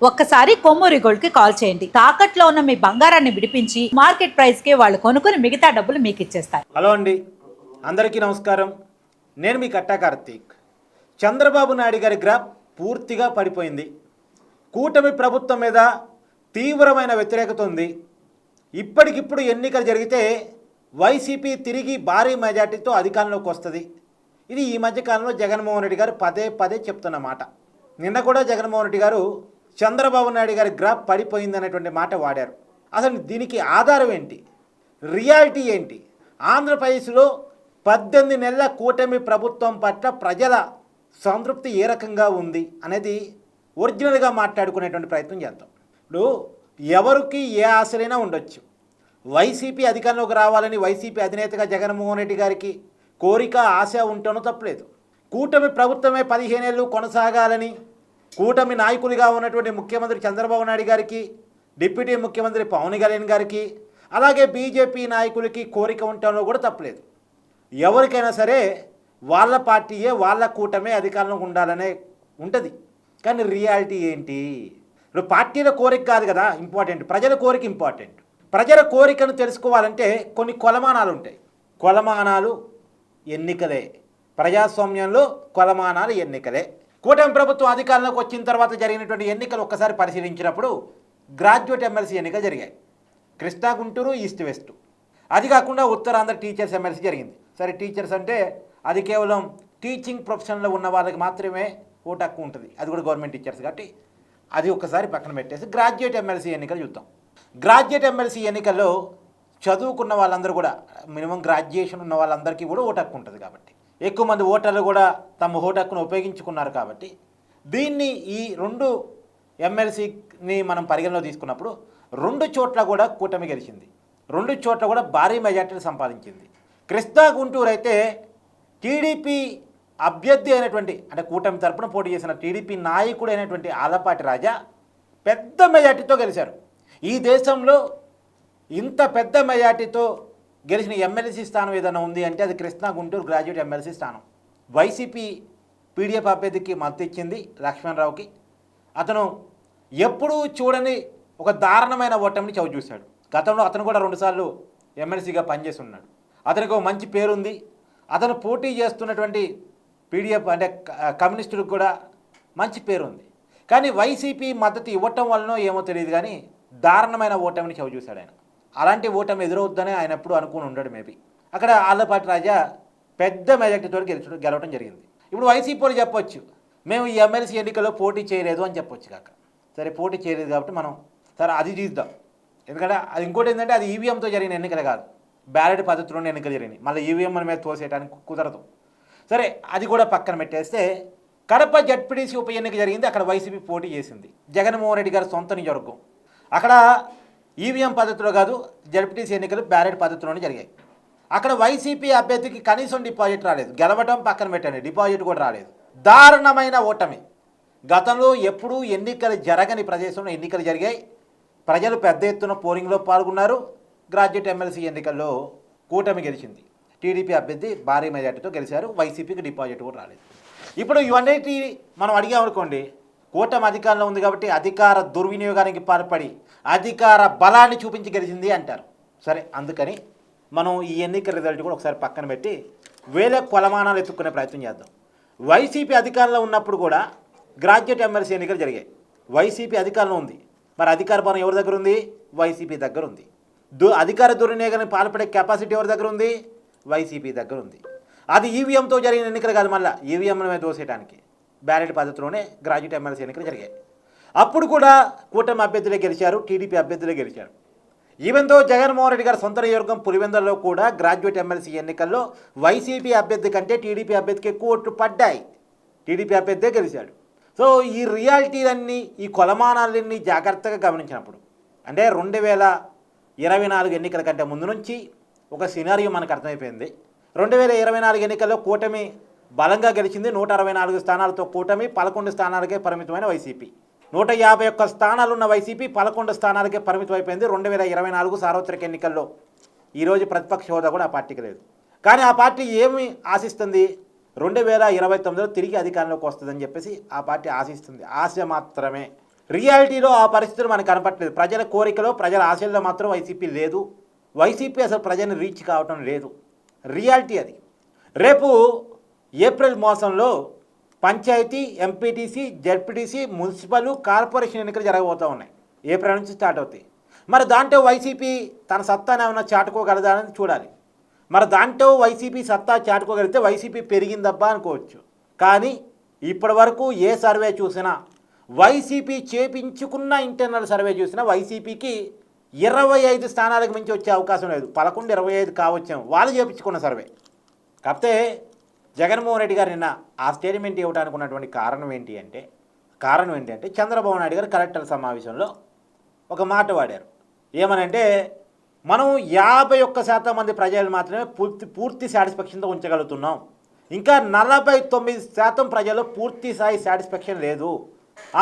ఒక్కసారి కొమ్మూరి గోల్డ్ కి కాల్ చేయండి. తాకట్లో ఉన్న మీ బంగారాన్ని విడిపించి మార్కెట్ ప్రైస్ కి వాళ్ళు కొనుక్కుని మిగతా డబ్బులు మీకు ఇచ్చేస్తారు. హలో అండి, అందరికీ నమస్కారం. నేను మీ కట్టా కార్తీక్. చంద్రబాబు నాయుడు గారి గ్రాఫ్ పూర్తిగా పడిపోయింది. కూటమి ప్రభుత్వం మీద తీవ్రమైన వ్యతిరేకత ఉంది. ఇప్పటికిప్పుడు ఎన్నికలు జరిగితే వైసీపీ తిరిగి భారీ మెజార్టీతో అధికారంలోకి వస్తుంది. ఇది ఈ మధ్యకాలంలో జగన్మోహన్ రెడ్డి గారు పదే పదే చెప్తున్న మాట. నిన్న కూడా జగన్మోహన్ రెడ్డి గారు చంద్రబాబు నాయుడు గారి గ్రాఫ్ పడిపోయింది అనేటువంటి మాట వాడారు. అసలు దీనికి ఆధారం ఏంటి, రియాలిటీ ఏంటి? ఆంధ్రప్రదేశ్లో 18 నెలల కూటమి ప్రభుత్వం పట్ల ప్రజల సంతృప్తి ఏ రకంగా ఉంది అనేది ఒరిజినల్గా మాట్లాడుకునేటువంటి ప్రయత్నం చేద్దాం. ఇప్పుడు ఎవరికి ఏ ఆశలైనా ఉండొచ్చు. వైసీపీ అధికారంలోకి రావాలని వైసీపీ అధినేతగా జగన్మోహన్ రెడ్డి గారికి కోరిక, ఆశ ఉంటేనో తప్పలేదు. కూటమి ప్రభుత్వమే 15 ఏళ్ళు కొనసాగాలని కూటమి నాయకులుగా ఉన్నటువంటి ముఖ్యమంత్రి చంద్రబాబు నాయుడు గారికి, డిప్యూటీ ముఖ్యమంత్రి పవన్ కళ్యాణ్ గారికి, అలాగే బీజేపీ నాయకులకి కోరిక ఉండటంలో కూడా తప్పలేదు. ఎవరికైనా సరే వాళ్ళ పార్టీయే, వాళ్ళ కూటమే అధికారంలో ఉండాలనే ఉంటుంది. కానీ రియాలిటీ ఏంటి? ఇప్పుడు పార్టీల కోరిక కాదు కదా ఇంపార్టెంట్, ప్రజల కోరిక ఇంపార్టెంట్. ప్రజల కోరికను తెలుసుకోవాలంటే కొన్ని కొలమానాలు ఉంటాయి. కొలమానాలు ఎన్నికలే. ప్రజాస్వామ్యంలో కొలమానాలు ఎన్నికలే. కూటమి ప్రభుత్వం అధికారంలోకి వచ్చిన తర్వాత జరిగినటువంటి ఎన్నికలు ఒక్కసారి పరిశీలించినప్పుడు గ్రాడ్యుయేట్ ఎమ్మెల్సీ ఎన్నికలు జరిగాయి. Krishna, Guntur, east west. అది కాకుండా ఉత్తరాంధ్ర టీచర్స్ ఎమ్మెల్సీ జరిగింది. సరే, టీచర్స్ అంటే అది కేవలం టీచింగ్ ప్రొఫెషన్లో ఉన్న వాళ్ళకి మాత్రమే ఓటు హక్కు ఉంటుంది. అది కూడా గవర్నమెంట్ టీచర్స్ కాబట్టి అది ఒక్కసారి పక్కన పెట్టేసి గ్రాడ్యుయేట్ ఎమ్మెల్సీ ఎన్నికలు చూద్దాం. గ్రాడ్యుయేట్ ఎమ్మెల్సీ ఎన్నికల్లో చదువుకున్న వాళ్ళందరూ కూడా, మినిమం గ్రాడ్యుయేషన్ ఉన్న వాళ్ళందరికీ కూడా ఓటు హక్కు ఉంటుంది. కాబట్టి ఎక్కువ మంది ఓటర్లు కూడా తమ ఓటు హక్కును ఉపయోగించుకున్నారు. కాబట్టి దీన్ని, ఈ 2 ఎమ్మెల్సీని మనం పరిగణలో తీసుకున్నప్పుడు 2 చోట్ల కూడా కూటమి గెలిచింది. 2 చోట్ల కూడా భారీ మెజార్టీలు సంపాదించింది. కృష్ణా, గుంటూరు అయితే టీడీపీ అభ్యర్థి అయినటువంటి, అంటే కూటమి తరపున పోటీ చేసిన టీడీపీ నాయకుడు అయినటువంటి ఆలపాటి రాజా పెద్ద మెజార్టీతో గెలిచారు. ఈ దేశంలో ఇంత పెద్ద మెజార్టీతో గెలిచిన ఎమ్మెల్సీ స్థానం ఏదైనా ఉంది అంటే అది కృష్ణా, గుంటూరు గ్రాడ్యుయేట్ ఎమ్మెల్సీ స్థానం. వైసీపీ పీడీఎఫ్ అభ్యర్థికి మద్దతు ఇచ్చింది లక్ష్మణరావుకి. అతను ఎప్పుడూ చూడని ఒక దారుణమైన ఓటమిని చవి చూశాడు. గతంలో అతను కూడా 2 సార్లు ఎమ్మెల్సీగా పనిచేసి ఉన్నాడు. అతనికి ఒక మంచి పేరుంది. అతను పోటీ చేస్తున్నటువంటి పీడీఎఫ్ అంటే కమ్యూనిస్టులకు కూడా మంచి పేరుంది. కానీ వైసీపీ మద్దతు ఇవ్వటం వలనో ఏమో తెలియదు కానీ దారుణమైన ఓటమిని చవి చూశాడు ఆయన. అలాంటి ఓటమి ఎదురవుద్దని ఆయన ఎప్పుడు అనుకుని ఉండడు. మేబీ అక్కడ ఆలపాటి రాజా పెద్ద మెజార్టీతో గెలవడం జరిగింది. ఇప్పుడు వైసీపీలు చెప్పొచ్చు, మేము ఈ ఎమ్మెల్సీ ఎన్నికల్లో పోటీ చేయలేదు అని చెప్పొచ్చు కాక. సరే, పోటీ చేయలేదు కాబట్టి మనం సరే అది చూద్దాం. ఎందుకంటే అది ఇంకోటి ఏంటంటే అది ఈవీఎంతో జరిగిన ఎన్నికలు కాదు, బ్యాలెట్ పద్ధతిలోనే ఎన్నికలు జరిగినాయి. మళ్ళీ ఈవీఎం మీద తోసేయడానికి కుదరదు. సరే, అది కూడా పక్కన పెట్టేస్తే కడప జడ్పీటీసీ ఉప ఎన్నిక జరిగింది. అక్కడ వైసీపీ పోటీ చేసింది. జగన్మోహన్ రెడ్డి గారి సొంత నియోజకవర్గం. అక్కడ ఈవీఎం పద్ధతిలో కాదు, జడ్పీటీసీ ఎన్నికలు బ్యాలెట్ పద్ధతిలోనే జరిగాయి. అక్కడ వైసీపీ అభ్యర్థికి కనీసం డిపాజిట్ రాలేదు. గెలవడం పక్కన పెట్టండి, డిపాజిట్ కూడా రాలేదు. దారుణమైన ఓటమి. గతంలో ఎప్పుడూ ఎన్నికలు జరగని ప్రదేశంలో ఎన్నికలు జరిగాయి. ప్రజలు పెద్ద ఎత్తున పోలింగ్లో పాల్గొన్నారు. గ్రాడ్యుయేట్ ఎమ్మెల్సీ ఎన్నికల్లో కూటమి గెలిచింది. టీడీపీ అభ్యర్థి భారీ మెజార్టీతో గెలిచారు. వైసీపీకి డిపాజిట్ కూడా రాలేదు. ఇప్పుడు ఇవన్నిటి మనం అడిగామనుకోండి, కూటమి అధికారంలో ఉంది కాబట్టి అధికార దుర్వినియోగానికి పాల్పడి అధికార బలాన్ని చూపించి గెలిచింది అంటారు. సరే, అందుకని మనం ఈ ఎన్నికల రిజల్ట్ కూడా ఒకసారి పక్కన పెట్టి వేరే కొలమానాలు ఎత్తుక్కునే ప్రయత్నం చేద్దాం. వైసీపీ అధికారంలో ఉన్నప్పుడు కూడా గ్రాడ్యుయేట్ ఎమ్మెల్సీ ఎన్నికలు జరిగాయి. వైసీపీ అధికారంలో ఉంది. మరి అధికార బలం ఎవరి దగ్గర ఉంది? వైసీపీ దగ్గర ఉంది. అధికార దుర్వినియోగానికి పాల్పడే కెపాసిటీ ఎవరి దగ్గర ఉంది? వైసీపీ దగ్గర ఉంది. అది ఈవీఎంతో జరిగిన ఎన్నికలు కాదు, మళ్ళీ ఈవీఎంల మీద దోసేయడానికి బ్యాలెట్ పద్ధతిలోనే గ్రాడ్యుయేట్ ఎమ్మెల్సీ ఎన్నికలు జరిగాయి. అప్పుడు కూడా కూటమి అభ్యర్థులే గెలిచారు, టీడీపీ అభ్యర్థులే గెలిచారు. ఈవెంతో జగన్మోహన్ రెడ్డి గారి సొంత నియోజకవర్గం పులివెందులలో కూడా గ్రాడ్యుయేట్ ఎమ్మెల్సీ ఎన్నికల్లో వైసీపీ అభ్యర్థి కంటే టీడీపీ అభ్యర్థికి ఎక్కువ ఓట్లు పడ్డాయి. టీడీపీ అభ్యర్థే గెలిచాడు. సో ఈ రియాలిటీలన్నీ, ఈ కొలమానాలన్నీ జాగ్రత్తగా గమనించినప్పుడు, అంటే 2024 ఎన్నికల కంటే ముందు నుంచి ఒక సినారియో మనకు అర్థమైపోయింది. 2024 ఎన్నికల్లో కూటమి బలంగా గెలిచింది. 164 స్థానాలతో కూటమి, 11 స్థానాలకే పరిమితమైన వైసీపీ. 151 స్థానాలున్న వైసీపీ 11 స్థానాలకే పరిమితం అయిపోయింది 2024 సార్వత్రిక ఎన్నికల్లో. ఈరోజు ప్రతిపక్ష హోదా కూడా ఆ పార్టీకి లేదు. కానీ ఆ పార్టీ ఏమి ఆశిస్తుంది? 2029లో తిరిగి అధికారంలోకి వస్తుందని చెప్పేసి ఆ పార్టీ ఆశిస్తుంది. ఆశ మాత్రమే. రియాలిటీలో ఆ పరిస్థితులు మనకు కనపట్లేదు. ప్రజల కోరికలో ప్రజల ఆశల్లో మాత్రం వైసీపీ లేదు. వైసీపీ అసలు ప్రజల్ని రీచ్ కావటం లేదు. రియాలిటీ అది. రేపు ఏప్రిల్ మాసంలో panchayat, MPTC, ZPTC, municipal, corporation ఎన్నికలు జరగబోతూ ఉన్నాయి. ఏప్రిల్ నుంచి స్టార్ట్ అవుతాయి. మరి దాంట్లో వైసీపీ తన సత్తాను ఏమైనా చాటుకోగలదా అని చూడాలి. మరి దాంట్లో వైసీపీ సత్తా చాటుకోగలిగితే వైసీపీ పెరిగిందబ్బా అనుకోవచ్చు. కానీ ఇప్పటి వరకు ఏ సర్వే చూసినా, వైసీపీ చేపించుకున్న ఇంటర్నల్ సర్వే చూసినా వైసీపీకి 25 స్థానాలకు మించి వచ్చే అవకాశం లేదు. 11, 25 కావచ్చాము వాళ్ళు చేపించుకున్న సర్వే. కాకపోతే జగన్మోహన్ రెడ్డి గారు నిన్న ఆ స్టేట్మెంట్ ఇవ్వడానికి ఉన్నటువంటి కారణం ఏంటి అంటే చంద్రబాబు నాయుడు గారు కలెక్టర్ సమావేశంలో ఒక మాట వాడారు. ఏమనంటే మనం 51% మంది ప్రజలు మాత్రమే పూర్తి సాటిస్ఫాక్షన్తో ఉంచగలుగుతున్నాం. ఇంకా 49% ప్రజలు పూర్తి స్థాయి సాటిస్ఫాక్షన్ లేదు.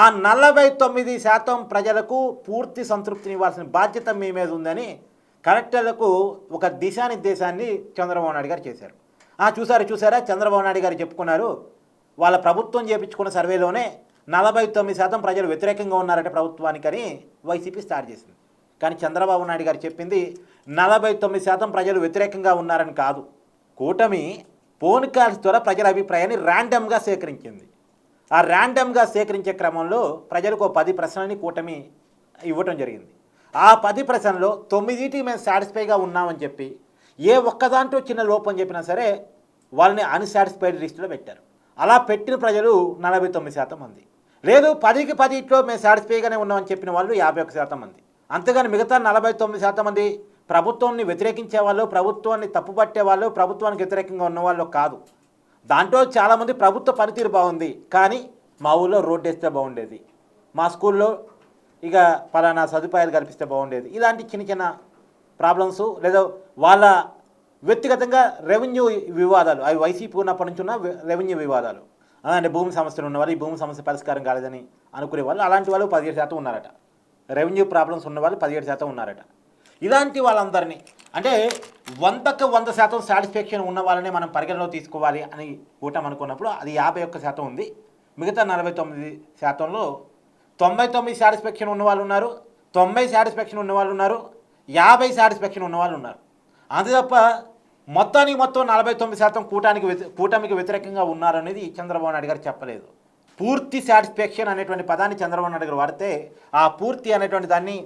ఆ 49% ప్రజలకు పూర్తి సంతృప్తిని ఇవ్వాల్సిన బాధ్యత మీ మీద ఉందని కలెక్టర్లకు ఒక దిశానిర్దేశాన్ని చంద్రబాబు నాయుడు గారు చేశారు. చూసారా చంద్రబాబు నాయుడు గారు చెప్పుకున్నారు, వాళ్ళ ప్రభుత్వం చేపించుకున్న సర్వేలోనే 49% ప్రజలు వ్యతిరేకంగా ఉన్నారట ప్రభుత్వానికని వైసీపీ స్టార్ట్ చేసింది. కానీ చంద్రబాబు నాయుడు గారు చెప్పింది 49% ప్రజలు వ్యతిరేకంగా ఉన్నారని కాదు. కూటమి ఫోన్ కాల్స్ ద్వారా ప్రజల అభిప్రాయాన్ని ర్యాండమ్గా సేకరించింది. ఆ ర్యాండమ్గా సేకరించే క్రమంలో ప్రజలకు 10 ప్రశ్నలని కూటమి ఇవ్వటం జరిగింది. ఆ 10 ప్రశ్నల్లో 9టికి మేము సాటిస్ఫైగా ఉన్నామని చెప్పి ఏ ఒక్కదాంట్లో చిన్న లోపం చెప్పినా సరే వాళ్ళని అన్సాటిస్ఫైడ్ లిస్టులో పెట్టారు. అలా పెట్టిన ప్రజలు 49% మంది. లేదు 10కి 10 మేము సాటిస్ఫైగానే ఉన్నామని చెప్పిన వాళ్ళు 51% మంది. అంతేగాని మిగతా 49% మంది ప్రభుత్వాన్ని వ్యతిరేకించే వాళ్ళు, ప్రభుత్వాన్ని తప్పుపట్టే వాళ్ళు, ప్రభుత్వానికి వ్యతిరేకంగా ఉన్నవాళ్ళు కాదు. దాంట్లో చాలామంది ప్రభుత్వ పనితీరు బాగుంది, కానీ మా ఊళ్ళో రోడ్డు వేస్తే బాగుండేది, మా స్కూల్లో ఇక పలానా సదుపాయాలు కల్పిస్తే బాగుండేది, ఇలాంటి చిన్న చిన్న ప్రాబ్లమ్స్ లేదా వాళ్ళ వ్యక్తిగతంగా రెవెన్యూ వివాదాలు, అవి వైసీపీ ఉన్నప్పటి నుంచి ఉన్న రెవెన్యూ వివాదాలు, అంటే భూమి సమస్యలు ఉన్నవాళ్ళు, ఈ భూమి సమస్య పరిష్కారం కాలేదని అనుకునే వాళ్ళు, అలాంటి వాళ్ళు 17% ఉన్నారట. రెవెన్యూ ప్రాబ్లమ్స్ ఉన్నవాళ్ళు 17% ఉన్నారట. ఇలాంటి వాళ్ళందరినీ అంటే 100% సాటిస్ఫాక్షన్ ఉన్న వాళ్ళని మనం పరిగణలో తీసుకోవాలి అని కూటమి అనుకున్నప్పుడు అది 51% ఉంది. మిగతా 49%లో 99 సాటిస్ఫాక్షన్ ఉన్నవాళ్ళు ఉన్నారు, 90 సాటిస్ఫాక్షన్ ఉన్నవాళ్ళు ఉన్నారు, 50 సాటిస్ఫాక్షన్ ఉన్నవాళ్ళు ఉన్నారు. అంతే తప్ప మొత్తం 49% కూటమికి వ్యతిరేకంగా ఉన్నారనేది చంద్రబాబు నాయుడు గారు చెప్పలేదు. పూర్తి సాటిస్ఫాక్షన్ అనేటువంటి పదాన్ని చంద్రబాబు నాయుడు గారు వాడితే ఆ పూర్తి అనేటువంటి దాన్ని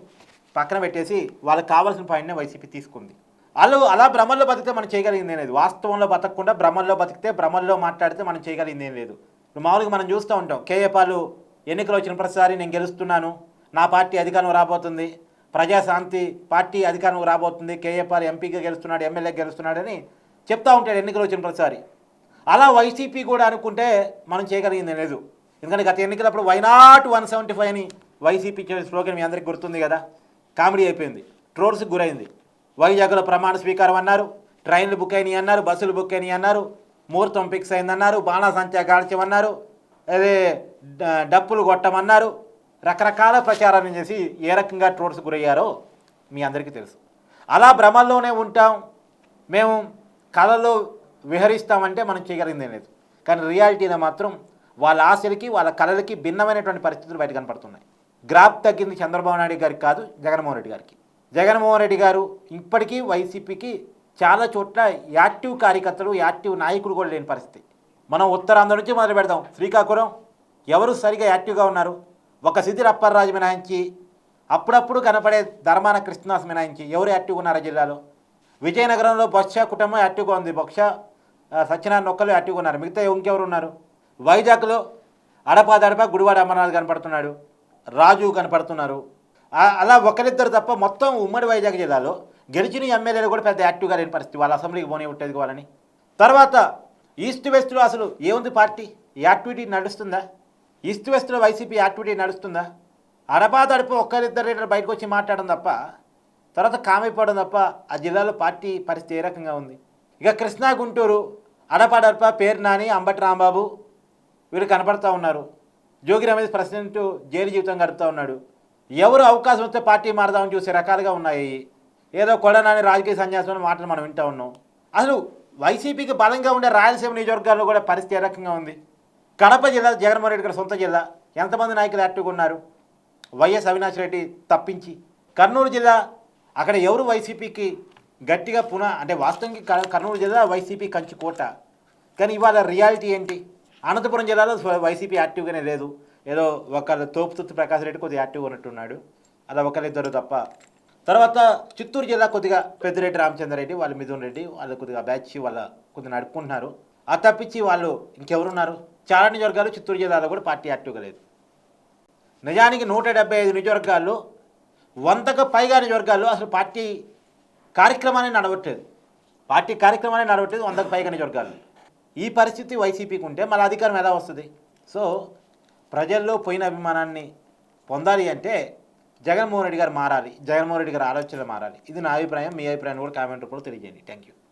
పక్కన పెట్టేసి వాళ్ళకి కావాల్సిన పాయింట్నే వైసీపీ తీసుకుంది. వాళ్ళు అలా భ్రమల్లో బతికితే మనం చేయగలిగింది ఏం లేదు. వాస్తవంలో బతకకుండా భ్రమల్లో బతికితే, భ్రమల్లో మాట్లాడితే మనం చేయగలిగింది ఏం లేదు. ఇప్పుడు మామూలుగా మనం చూస్తూ ఉంటాం, కేఏ పాలు ఎన్నికలు వచ్చిన ప్రతిసారి నేను గెలుస్తున్నాను, నా పార్టీ అధికారం రాబోతుంది, ప్రజాశాంతి పార్టీ అధికారం రాబోతుంది, కేఏ పాలు ఎంపీగా గెలుస్తున్నాడు, ఎమ్మెల్యేగా గెలుస్తున్నాడని చెప్తూ ఉంటాడు ఎన్నికలు వచ్చిన ప్రతిసారి. అలా వైసీపీ కూడా అనుకుంటే మనం చేయగలిగింది లేదు. ఎందుకంటే గత ఎన్నికలప్పుడు వైనాట్ 175 అని వైసీపీ స్లోగన్ మీ అందరికీ గుర్తుంది కదా, కామెడీ అయిపోయింది, ట్రోల్స్కి గురైంది. వైజాగ్లో ప్రమాణ స్వీకారం అన్నారు, ట్రైన్లు బుక్ అయినాయి అన్నారు, బస్సులు బుక్ అయినాయి అన్నారు, ముహూర్తం ఫిక్స్ అయిందన్నారు, బాణాసంచా కాల్చమన్నారు, అదే డప్పులు కొట్టమన్నారు, రకరకాల ప్రచారాన్ని చేసి ఏ రకంగా ట్రోల్స్ గురయ్యారో మీ అందరికీ తెలుసు. అలా భ్రమల్లోనే ఉంటాం, మేము కళలో విహరిస్తామంటే మనం చేయగలిగిందేం లేదు. కానీ రియాలిటీలో మాత్రం వాళ్ళ ఆశలకి, వాళ్ళ కళలకి భిన్నమైనటువంటి పరిస్థితులు బయట కనపడుతున్నాయి. గ్రాఫ్ తగ్గింది చంద్రబాబు నాయుడు గారికి కాదు, జగన్మోహన్ రెడ్డి గారికి. జగన్మోహన్ రెడ్డి గారు ఇప్పటికీ వైసీపీకి చాలా చోట్ల యాక్టివ్ కార్యకర్తలు, యాక్టివ్ నాయకులు కూడా లేని పరిస్థితి. మనం ఉత్తరాంధ్ర నుంచి మొదలు పెడదాం. శ్రీకాకుళం ఎవరు సరిగా యాక్టివ్గా ఉన్నారు? ఒక సిద్దిర్ అప్పర్రాజు మినహాయించి, అప్పుడప్పుడు కనపడే ధర్మాన కృష్ణదాస్ మినహాయించి ఎవరు యాక్టివ్గా ఉన్నారు ఆ జిల్లాలో? విజయనగరంలో బొత్స కుటుంబం యాక్టివ్గా ఉంది, బొత్స సత్యనారాయణ ఒక్కరు యాక్టివ్గా ఉన్నారు, మిగతా ఇంకెవరు ఉన్నారు? వైజాగ్లో అడపాదడప గుడివాడ అమర్నాథ్ కనపడుతున్నాడు, రాజు కనపడుతున్నారు. అలా ఒకరిద్దరు తప్ప మొత్తం ఉమ్మడి వైజాగ్ జిల్లాలో గెలిచిన ఎమ్మెల్యేలు కూడా పెద్ద యాక్టివ్గా లేని పరిస్థితి, వాళ్ళ అసెంబ్లీకి పోనీ ఉండేది వాళ్ళని. తర్వాత ఈస్ట్ వెస్ట్లో అసలు ఏముంది పార్టీ? యాక్టివిటీ నడుస్తుందా? ఈస్ట్ వెస్ట్లో వైసీపీ యాక్టివిటీ నడుస్తుందా? అడపాదడప ఒక్కరిద్దరు లీడర్ బయటకు వచ్చి మాట్లాడడం తప్ప, తర్వాత కామైపోవడం తప్ప ఆ జిల్లాలో పార్టీ పరిస్థితి ఏ రకంగా ఉంది? ఇక కృష్ణా, గుంటూరు అడపాదడప పేరు నాని, అంబటి రాంబాబు వీళ్ళు కనపడుతూ ఉన్నారు. జోగి రమేష్ ప్రెసిడెంట్ జైలు జీవితం గడుపుతూ ఉన్నాడు. ఎవరు అవకాశం వస్తే పార్టీ మారదామని చూసే రకాలుగా ఉన్నాయి. ఏదో కొడనాని రాజకీయ సన్యాసం మాటలు మనం వింటూ ఉన్నాం. అసలు వైసీపీకి బలంగా ఉండే రాయలసీమ నియోజకవర్గాల్లో కూడా పరిస్థితి ఏ రకంగా ఉంది? కడప జిల్లా జగన్మోహన్ రెడ్డి గారి సొంత జిల్లా, ఎంతమంది నాయకులు యాక్టివ్గా ఉన్నారు? వైఎస్ అవినాష్ రెడ్డి తప్పించి. కర్నూలు జిల్లా అక్కడ ఎవరు వైసీపీకి గట్టిగా అంటే వాస్తవానికి కర్నూలు జిల్లా వైసీపీ కంచి కోట. కానీ ఇవాళ రియాలిటీ ఏంటి? అనంతపురం జిల్లాలో వైసీపీ యాక్టివ్గానే లేదు. ఏదో ఒకళ్ళు తోపుతుత్తి ప్రకాష్ రెడ్డి కొద్దిగా యాక్టివ్గా ఉన్నట్టున్నాడు. అలా ఒకరిద్దరు తప్ప. తర్వాత చిత్తూరు జిల్లా కొద్దిగా పెద్దిరెడ్డి రామచంద్రరెడ్డి, వాళ్ళ మిథున్ రెడ్డి వాళ్ళు కొద్దిగా బ్యాచ్ వాళ్ళ కొద్దిగా నడుపుకుంటున్నారు. ఆ తప్పించి వాళ్ళు ఇంకెవరున్నారు? చాలా నియోజకవర్గాలు చిత్తూరు జిల్లాలో కూడా పార్టీ యాక్టివ్గా లేదు. నిజానికి 175 నియోజకవర్గాల్లో 100కు పైగా నియోజకవర్గాల్లో అసలు పార్టీ కార్యక్రమాన్ని నడవట్లేదు. 100కు పైగా నియోజకవర్గాలు. ఈ పరిస్థితి వైసీపీకి ఉంటే మళ్ళీ అధికారం ఎలా వస్తుంది? సో ప్రజల్లో పోయిన అభిమానాన్ని పొందాలి అంటే జగన్మోహన్ రెడ్డి గారు మారాలి. జగన్మోహన్ రెడ్డి గారి ఆలోచనలు మారాలి. ఇది నా అభిప్రాయం. మీ అభిప్రాయాన్ని కూడా కామెంట్ రూపంలో తెలియజేయండి. Thank you.